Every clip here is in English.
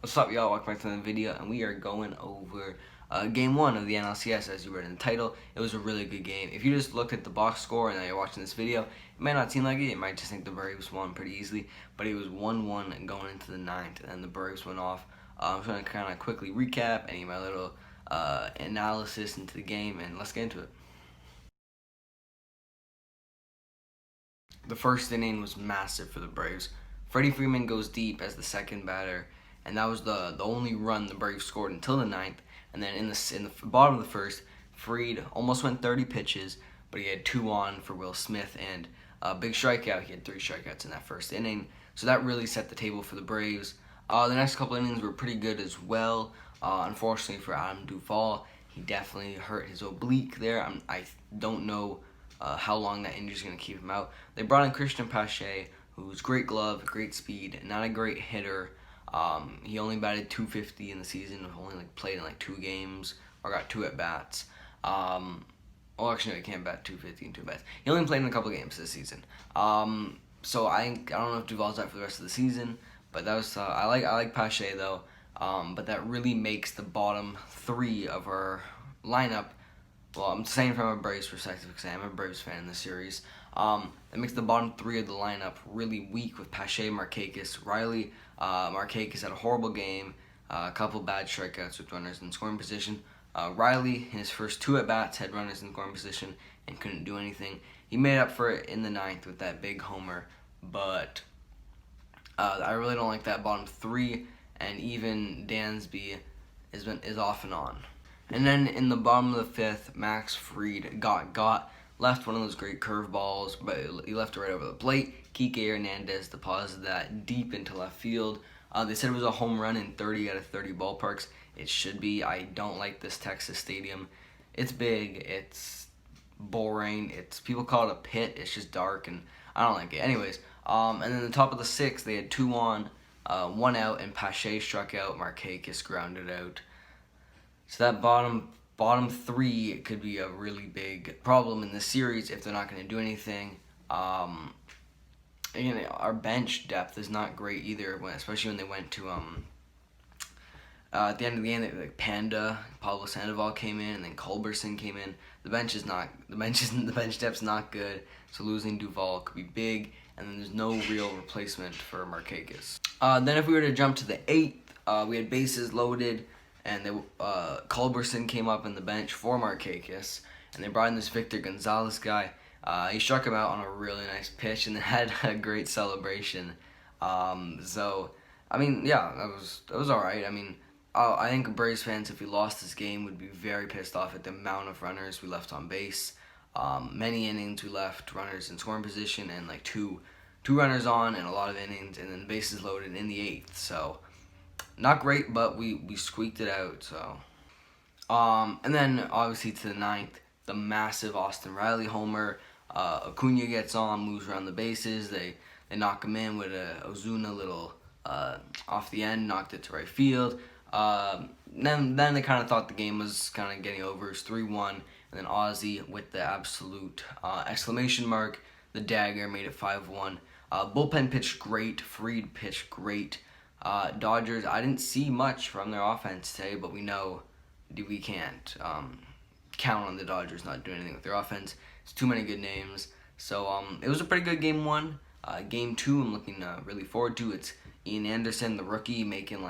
What's up, y'all? Welcome back to the video, and we are going over Game 1 of the NLCS. As you read in the title, it was a really good game. If you just looked at the box score and now you're watching this video, it might not seem like it. You might just think the Braves won pretty easily, but it was 1-1 going into the 9th, and then the Braves went off. I'm just going to kind of quickly recap and give my little analysis into the game, and let's get into it. The first inning was massive for the Braves. Freddie Freeman goes deep as the second batter, and that was the only run the Braves scored until the 9th. And then in the bottom of the first, Fried almost went 30 pitches, but he had 2 on for Will Smith and a big strikeout. He had 3 strikeouts in that first inning, so that really set the table for the Braves. The next couple innings were pretty good as well. Unfortunately for Adam Duvall, he definitely hurt his oblique there. I don't know how long that injury is going to keep him out. They brought in Christian Pache, who's great glove, great speed, not a great hitter. He only batted .250 in the season, only played in 2 games, or got 2 at bats. Well, actually, no, he can't bat .250 in 2 bats. He only played in a couple games this season. So I don't know if Duvall's out for the rest of the season, but that was I like Pache though. But that really makes the bottom 3 of our lineup. Well, I'm saying from a Braves perspective because I am a Braves fan in this series. That makes the bottom 3 of the lineup really weak with Pache, Markakis, Riley. Markakis had a horrible game, a couple bad strikeouts with runners in scoring position. Riley, in his first 2 at-bats, had runners in scoring position and couldn't do anything. He made up for it in the 9th with that big homer, but I really don't like that bottom 3, and even Dansby is off and on. And then in the bottom of the 5th, Max Fried left one of those great curveballs, but he left it right over the plate. Kike Hernandez deposited that deep into left field. They said it was a home run in 30 out of 30 ballparks. It should be. I don't like this Texas stadium. It's big. It's boring. People call it a pit. It's just dark, and I don't like it. Anyways, and then the top of the 6th, they had 2 on, 1 out, and Pache struck out. Markakis grounded out. So that bottom 3 could be a really big problem in this series if they're not going to do anything. Again, our bench depth is not great either, especially when they went to at the end of the game, Panda, Pablo Sandoval came in, and then Culberson came in. The bench depth's not good, so losing Duvall could be big, and then there's no real replacement for Markakis. Then if we were to jump to the 8th, we had bases loaded, and Culberson came up on the bench for Markakis, and they brought in this Victor Gonzalez guy. He struck him out on a really nice pitch and had a great celebration. So, I mean, yeah, that was all right. I mean, I think Braves fans, if we lost this game, would be very pissed off at the amount of runners we left on base. Many innings we left runners in scoring position, and two runners on, and a lot of innings, and then bases loaded in the 8th. So, not great, but we squeaked it out. So, and then obviously to the 9th, the massive Austin Riley homer. Acuna gets on, moves around the bases. They knock him in with a Ozuna little off the end, knocked it to right field. Then they kind of thought the game was kind of getting over. It's 3-1, and then Ozzie with the absolute exclamation mark, the dagger, made it 5-1. Bullpen pitched great. Fried pitched great. Dodgers, I didn't see much from their offense today, but we know we can't count on the Dodgers not doing anything with their offense. It's too many good names. So it was a pretty good game 1. Game 2, I'm looking really forward to. It's Ian Anderson, the rookie, making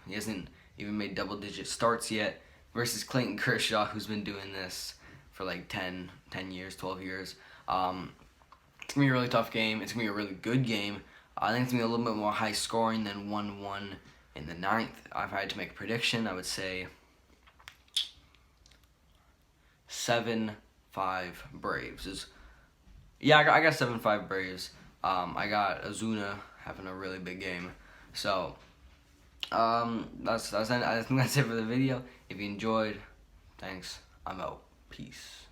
he hasn't even made double-digit starts yet, versus Clayton Kershaw, who's been doing this for 10 years, 12 years. It's going to be a really tough game. It's going to be a really good game. I think it's going to be a little bit more high scoring than 1-1 in the 9th. If I had to make a prediction, I would say 7-5 Braves. I got 7-5 Braves. I got Ozuna having a really big game. So, I think that's it for the video. If you enjoyed, thanks. I'm out. Peace.